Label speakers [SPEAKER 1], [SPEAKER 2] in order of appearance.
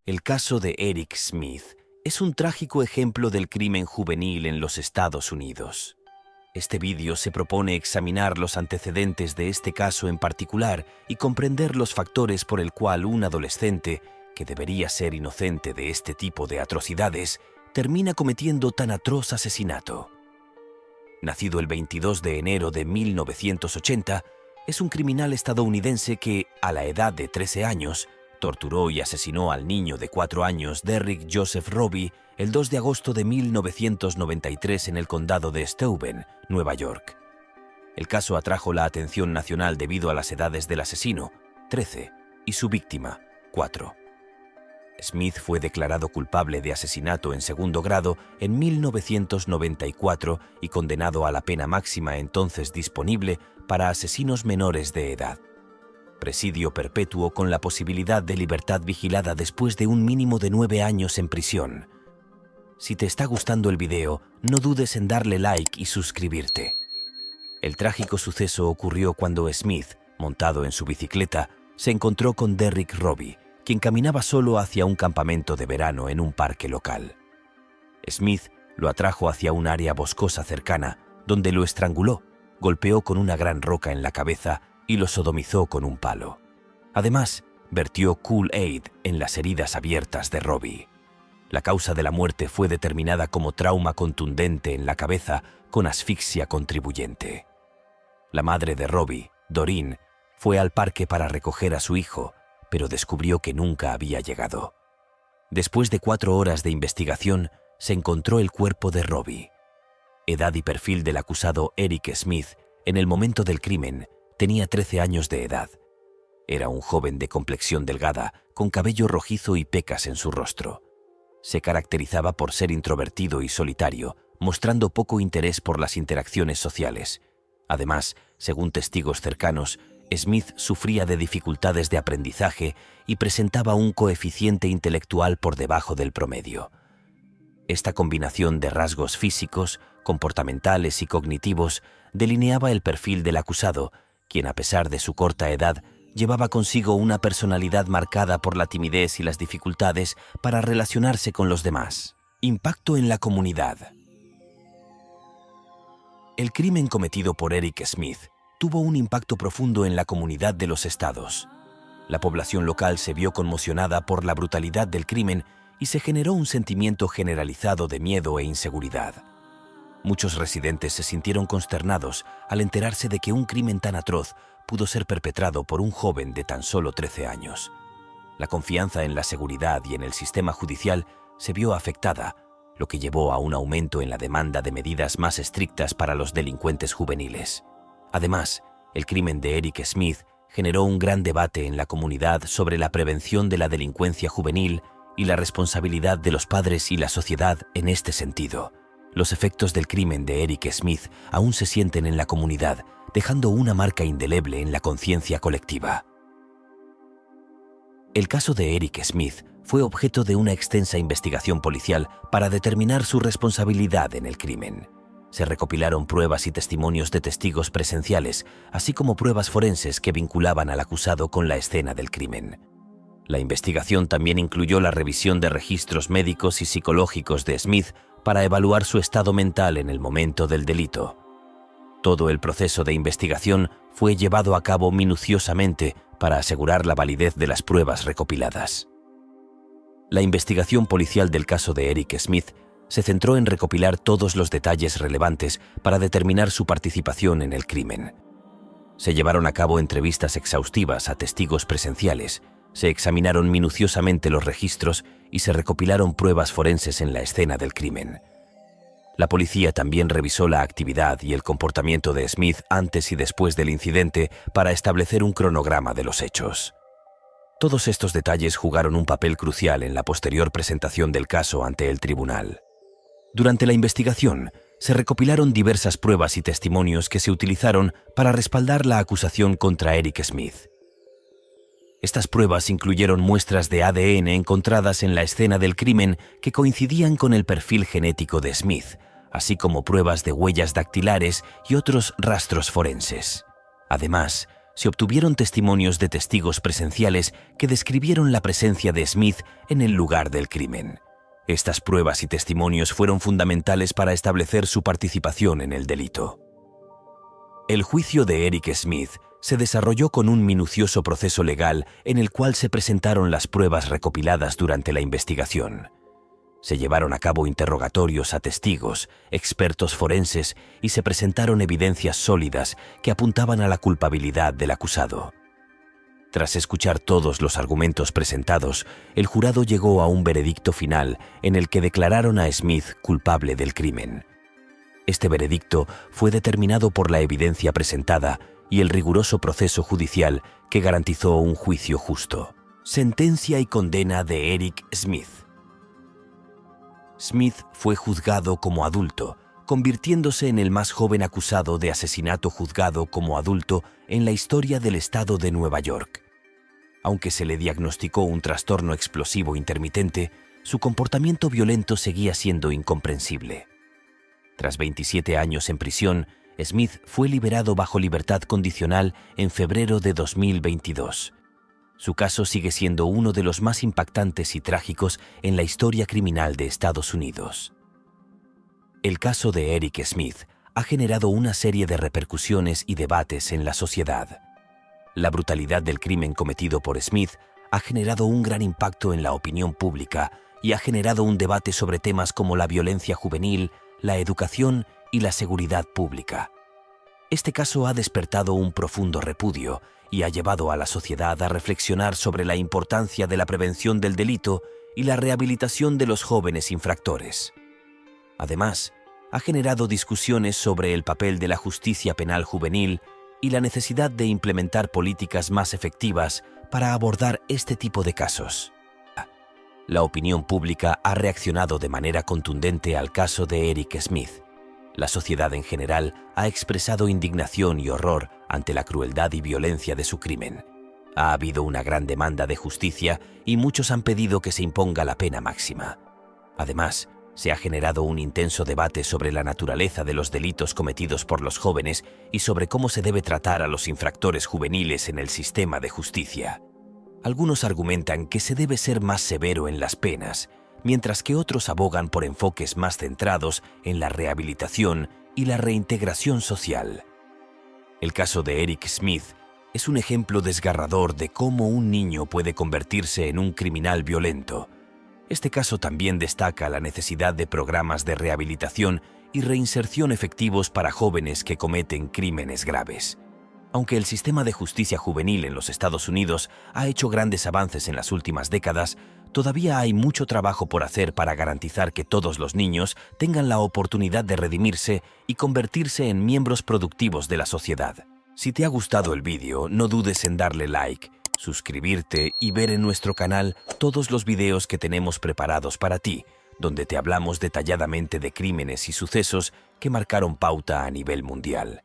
[SPEAKER 1] El caso de Eric Smith es un trágico ejemplo del crimen juvenil en los Estados Unidos. Este vídeo se propone examinar los antecedentes de este caso en particular y comprender los factores por el cual un adolescente, que debería ser inocente de este tipo de atrocidades, termina cometiendo tan atroz asesinato. Nacido el 22 de enero de 1980, es un criminal estadounidense que, a la edad de 13 años, torturó y asesinó al niño de 4 años Derrick Joseph Robbie el 2 de agosto de 1993 en el condado de Steuben, Nueva York. El caso atrajo la atención nacional debido a las edades del asesino, 13, y su víctima, 4. Smith fue declarado culpable de asesinato en segundo grado en 1994 y condenado a la pena máxima entonces disponible para asesinos menores de edad. Presidio perpetuo con la posibilidad de libertad vigilada después de un mínimo de 9 años en prisión. Si te está gustando el video, no dudes en darle like y suscribirte. El trágico suceso ocurrió cuando Smith, montado en su bicicleta, se encontró con Derrick Robbie, quien caminaba solo hacia un campamento de verano en un parque local. Smith lo atrajo hacia un área boscosa cercana, donde lo estranguló, golpeó con una gran roca en la cabeza y lo sodomizó con un palo. Además, vertió Kool-Aid en las heridas abiertas de Robbie. La causa de la muerte fue determinada como trauma contundente en la cabeza con asfixia contribuyente. La madre de Robbie, Doreen, fue al parque para recoger a su hijo, pero descubrió que nunca había llegado. Después de 4 horas de investigación, se encontró el cuerpo de Robbie. Edad y perfil del acusado Eric Smith en el momento del crimen: tenía 13 años de edad. Era un joven de complexión delgada, con cabello rojizo y pecas en su rostro. Se caracterizaba por ser introvertido y solitario, mostrando poco interés por las interacciones sociales. Además, según testigos cercanos, Smith sufría de dificultades de aprendizaje y presentaba un coeficiente intelectual por debajo del promedio. Esta combinación de rasgos físicos, comportamentales y cognitivos delineaba el perfil del acusado, quien a pesar de su corta edad llevaba consigo una personalidad marcada por la timidez y las dificultades para relacionarse con los demás. Impacto en la comunidad. El crimen cometido por Eric Smith tuvo un impacto profundo en la comunidad de los estados. La población local se vio conmocionada por la brutalidad del crimen y se generó un sentimiento generalizado de miedo e inseguridad. Muchos residentes se sintieron consternados al enterarse de que un crimen tan atroz pudo ser perpetrado por un joven de tan solo 13 años. La confianza en la seguridad y en el sistema judicial se vio afectada, lo que llevó a un aumento en la demanda de medidas más estrictas para los delincuentes juveniles. Además, el crimen de Eric Smith generó un gran debate en la comunidad sobre la prevención de la delincuencia juvenil y la responsabilidad de los padres y la sociedad en este sentido. Los efectos del crimen de Eric Smith aún se sienten en la comunidad, dejando una marca indeleble en la conciencia colectiva. El caso de Eric Smith fue objeto de una extensa investigación policial para determinar su responsabilidad en el crimen. Se recopilaron pruebas y testimonios de testigos presenciales, así como pruebas forenses que vinculaban al acusado con la escena del crimen. La investigación también incluyó la revisión de registros médicos y psicológicos de Smith para evaluar su estado mental en el momento del delito. Todo el proceso de investigación fue llevado a cabo minuciosamente para asegurar la validez de las pruebas recopiladas. La investigación policial del caso de Eric Smith se centró en recopilar todos los detalles relevantes para determinar su participación en el crimen. Se llevaron a cabo entrevistas exhaustivas a testigos presenciales, se examinaron minuciosamente los registros y se recopilaron pruebas forenses en la escena del crimen. La policía también revisó la actividad y el comportamiento de Smith antes y después del incidente para establecer un cronograma de los hechos. Todos estos detalles jugaron un papel crucial en la posterior presentación del caso ante el tribunal. Durante la investigación, se recopilaron diversas pruebas y testimonios que se utilizaron para respaldar la acusación contra Eric Smith. Estas pruebas incluyeron muestras de ADN encontradas en la escena del crimen que coincidían con el perfil genético de Smith, así como pruebas de huellas dactilares y otros rastros forenses. Además, se obtuvieron testimonios de testigos presenciales que describieron la presencia de Smith en el lugar del crimen. Estas pruebas y testimonios fueron fundamentales para establecer su participación en el delito. El juicio de Eric Smith se desarrolló con un minucioso proceso legal en el cual se presentaron las pruebas recopiladas durante la investigación. Se llevaron a cabo interrogatorios a testigos, expertos forenses y se presentaron evidencias sólidas que apuntaban a la culpabilidad del acusado. Tras escuchar todos los argumentos presentados, el jurado llegó a un veredicto final en el que declararon a Smith culpable del crimen. Este veredicto fue determinado por la evidencia presentada y el riguroso proceso judicial que garantizó un juicio justo. Sentencia y condena de Eric Smith. Smith fue juzgado como adulto, convirtiéndose en el más joven acusado de asesinato juzgado como adulto en la historia del estado de Nueva York. Aunque se le diagnosticó un trastorno explosivo intermitente, su comportamiento violento seguía siendo incomprensible. Tras 27 años en prisión, Smith fue liberado bajo libertad condicional en febrero de 2022. Su caso sigue siendo uno de los más impactantes y trágicos en la historia criminal de Estados Unidos. El caso de Eric Smith ha generado una serie de repercusiones y debates en la sociedad. La brutalidad del crimen cometido por Smith ha generado un gran impacto en la opinión pública y ha generado un debate sobre temas como la violencia juvenil, la educación y la seguridad pública. Este caso ha despertado un profundo repudio y ha llevado a la sociedad a reflexionar sobre la importancia de la prevención del delito y la rehabilitación de los jóvenes infractores. Además, ha generado discusiones sobre el papel de la justicia penal juvenil y la necesidad de implementar políticas más efectivas para abordar este tipo de casos. La opinión pública ha reaccionado de manera contundente al caso de Eric Smith. La sociedad en general ha expresado indignación y horror ante la crueldad y violencia de su crimen. Ha habido una gran demanda de justicia y muchos han pedido que se imponga la pena máxima. Además, se ha generado un intenso debate sobre la naturaleza de los delitos cometidos por los jóvenes y sobre cómo se debe tratar a los infractores juveniles en el sistema de justicia. Algunos argumentan que se debe ser más severo en las penas, mientras que otros abogan por enfoques más centrados en la rehabilitación y la reintegración social. El caso de Eric Smith es un ejemplo desgarrador de cómo un niño puede convertirse en un criminal violento. Este caso también destaca la necesidad de programas de rehabilitación y reinserción efectivos para jóvenes que cometen crímenes graves. Aunque el sistema de justicia juvenil en los Estados Unidos ha hecho grandes avances en las últimas décadas, todavía hay mucho trabajo por hacer para garantizar que todos los niños tengan la oportunidad de redimirse y convertirse en miembros productivos de la sociedad. Si te ha gustado el vídeo, no dudes en darle like, suscribirte y ver en nuestro canal todos los videos que tenemos preparados para ti, donde te hablamos detalladamente de crímenes y sucesos que marcaron pauta a nivel mundial.